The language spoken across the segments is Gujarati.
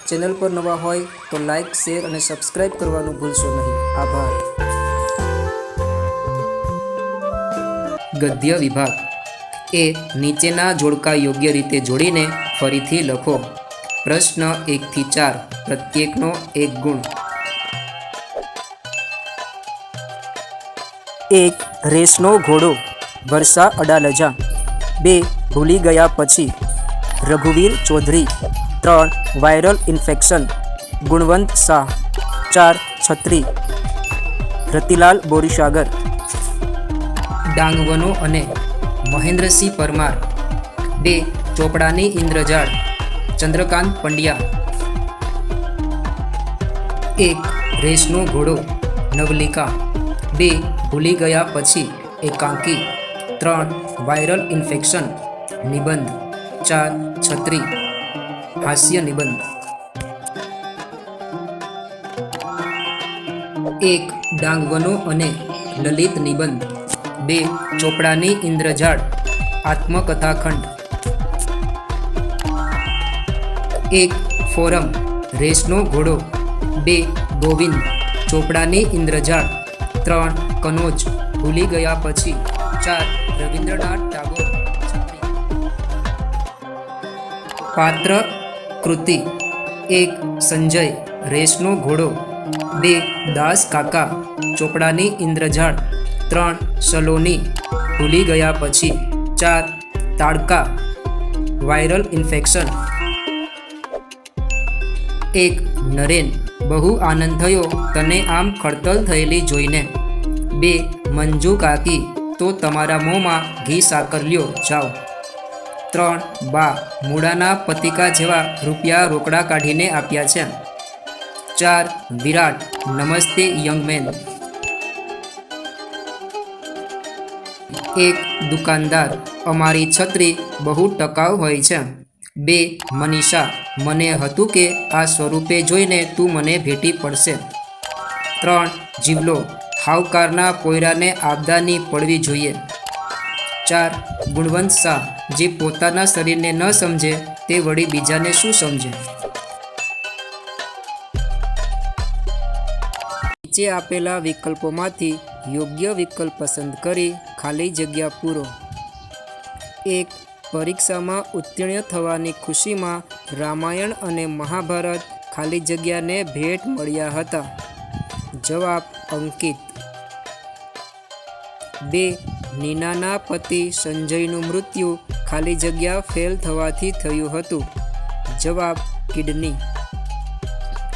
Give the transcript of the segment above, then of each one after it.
ચેનલ પર નવા હોય તો લાઇક, શેર અને સબસ્ક્રાઇબ કરવાનું ભૂલશો નહીં. આભાર. ગદ્ય વિભાગ એ નીચેના જોડકા યોગ્ય રીતે જોડીને ફરીથી લખો. પ્રશ્ન 1 થી 4, પ્રત્યેકનો 1 ગુણ. 1. રેસનો ઘોડો, વર્ષા અડાલજા. 2. ભૂલી ગયા પછી, રઘુવીર ચૌધરી. 3. Viral infection, Gunvant Shah. 4. છત્રી, રતિલાલ બોરીસાગર. ડાંગવનો અને મહેન્દ્રસિંહ પરમાર. 2. ચોપડાની ઇન્દ્રજાળ, ચંદ્રકાંત પંડ્યા. 1. રેસનો ઘોડો, નવલિકા. 2. ભૂલી ગયા પછી, એકાંકી. 3. વાયરલ ઇન્ફેક્શન, નિબંધ. 4. છત્રી, હાસ્ય નિબંધ. 1. ડાંગવનો અને લલિત નિબંધ. 2. ચોપડાની ઇન્દ્રજાળ, આત્મકથાખંડ. 1. ફોરમ, રેસનો ઘોડો. 2. ગોવિંદ, ચોપડાની ઇન્દ્રજાળ. 3. કનોજ, ભૂલી ગયા પછી. 4. રવિન્દ્રનાથ ટાગોર, છત્રી. પાત્ર કૃતિ. 1. સંજય, રેસનો ઘોડો. 2. દાસ કાકા, ચોપડાની ઇન્દ્રજાળ. 3. સલોની, ભૂલી ગયા પછી. 4. Tadaka, viral infection. 1. નરેન, બહુ આનંદ થયો તને આમ ખડતલ થયેલી જોઈને. 2. મંજુ કાકી, તો તમારા મોંમાં ઘી સાકર લ્યો જાઓ. 3. બા, મૂળાના પતિકા જેવા રૂપિયા રોકડા કાઢીને આપ્યા છે. 4. વિરાટ, નમસ્તે યંગ મેન. 1. દુકાનદાર, અમારી છત્રી બહુ ટકાઉ હોય છે. 2. મનીષા, મને હતું કે આ સ્વરૂપે જોઈને તું મને ભેટી પડશે. 3. જીવલો, હાવકારના પોયરાને આપદાની પડવી જોઈએ. 4. ગુણવંત શાહ, જે પોતાના શરીરને ન સમજે તે વળી બીજાને શું સમજે. નીચે આપેલા વિકલ્પોમાંથી યોગ્ય વિકલ્પ પસંદ કરી ખાલી જગ્યા પૂરો. 1. પરીક્ષામાં ઉત્તીર્ણ થવાની ખુશીમાં રામાયણ અને મહાભારત ખાલી જગ્યાને ભેટ મળ્યા હતા. જવાબ અંકિત. 2. નીનાના પતિ સંજયનું મૃત્યુ ખાલી જગ્યા ફેલ થવાથી થયું હતું. જવાબ કિડની.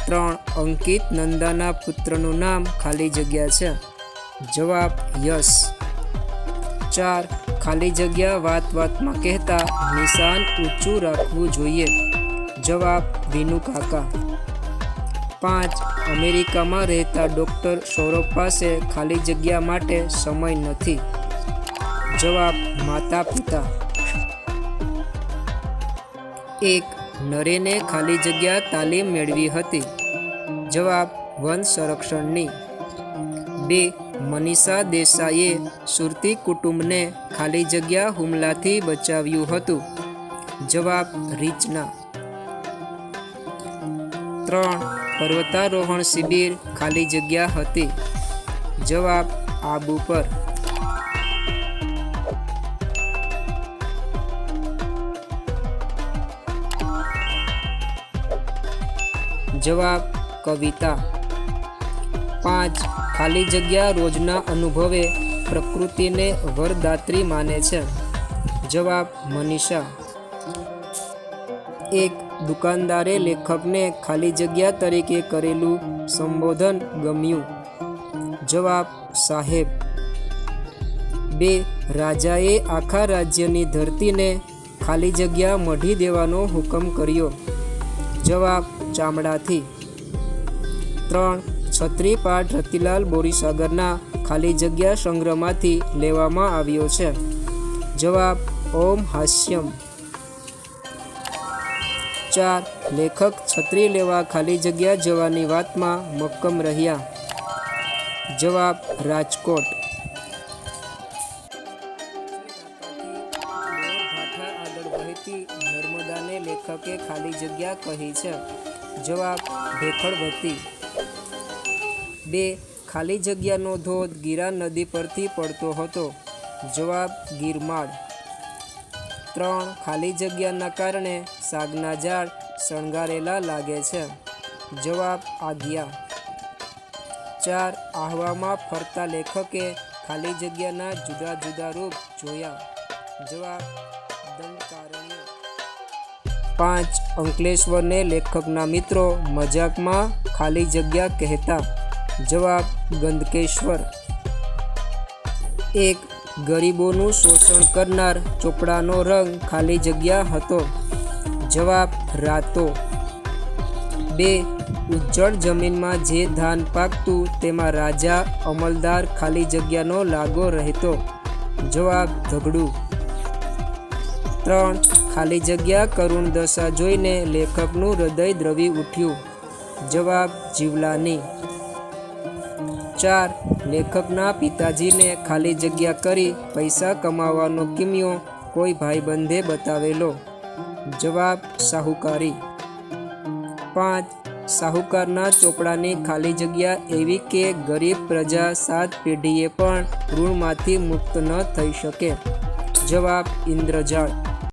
3. અંકિત નંદાના પુત્રનું નામ ખાલી જગ્યા છે. જવાબ યશ. 4. ખાલી જગ્યા વાત વાતમાં કહેતા નિશાન ઊંચું રાખવું જોઈએ. જવાબ વિનુ કાકા. 5. અમેરિકામાં રહેતા ડૉક્ટર સૌરભ પાસે ખાલી જગ્યા માટે સમય નથી. જવાબ માતા પિતા. 1. નરેને ખાલી જગ્યા તાલીમ મેળવી હતી. જવાબ વન સંરક્ષણની. 2. મનીષા દેસાઈએ સુરતી કુટુંબને ખાલી જગ્યા હુમલાથી બચાવ્યું હતું. જવાબ રીચના. 3. પર્વતારોહણ શિબિર ખાલી જગ્યા હતી. જવાબ આબુ પર. જવાબ કવિતા. 5. ખાલી જગ્યા રોજના અનુભવે પ્રકૃતિને વરદાત્રી માને છે. જવાબ મનીષા. 1. દુકાનદારે લેખકને ખાલી જગ્યા તરીકે કરેલું સંબોધન ગમ્યું. જવાબ સાહેબ. 2. રાજાએ આખા રાજ્યની ધરતીને ખાલી જગ્યા મઢી દેવાનો હુકમ કર્યો. જવાબ ચામડાથી. 3. છત્રી પાઠ રતિલાલ બોરીસાગરના ખાલી જગ્યા સંગ્રહમાંથી લેવામાં આવ્યો છે. જવાબ ઓમ હાસ્યમ. 4. લેખક છત્રી લેવા ખાલી જગ્યા જવાની વાતમાં મક્કમ રહ્યા. જવાબ રાજકોટ. આગળ વહેતી નર્મદાને લેખકે ખાલી જગ્યા કહી છે. જવાબ ભેખડવતી. 2. ખાલી જગ્યાનો ધોધ ગીરા નદી પરથી પડતો હતો. જવાબ ગીરમાળ. 3. ખાલી જગ્યાના કારણે સાગના ઝાડ શણગારેલા લાગે છે. જવાબ આગિયા. 4. આહવામાં ફરતા લેખકે ખાલી જગ્યાના જુદા જુદા રૂપ જોયા. જવાબ દંડકારણ્ય. 5. અંકલેશ્વરને લેખકના મિત્રો મજાકમાં ખાલી જગ્યા કહેતા. જવાબ ગંદકેશ્વર. 1. ગરીબોનું શોષણ કરનાર ચોપડાનો રંગ ખાલી જગ્યા હતો. જવાબ રાતો. 2. ઉજ્જડ જમીનમાં જે ધાન પાકતું તેમાં રાજા અમલદાર ખાલી જગ્યાનો લાગો રહેતો. જવાબ ધગડું. 3. ખાલી જગ્યા કરુણ દશા જોઈને લેખકનું હૃદય દ્રવી ઉઠ્યું. જવાબ જીવલાની. 4. લેખકના પિતાજીને ખાલી જગ્યા કરી પૈસા કમાવાનો કિમિયો કોઈ ભાઈબંધે બતાવેલો. જવાબ સાહુકારી. 5. સાહુકારના ચોપડાની ખાલી જગ્યા એવી કે ગરીબ પ્રજા 7 પેઢીએ પણ ઋણમાંથી મુક્ત ન થઈ શકે. જવાબ ઇન્દ્રજાળ.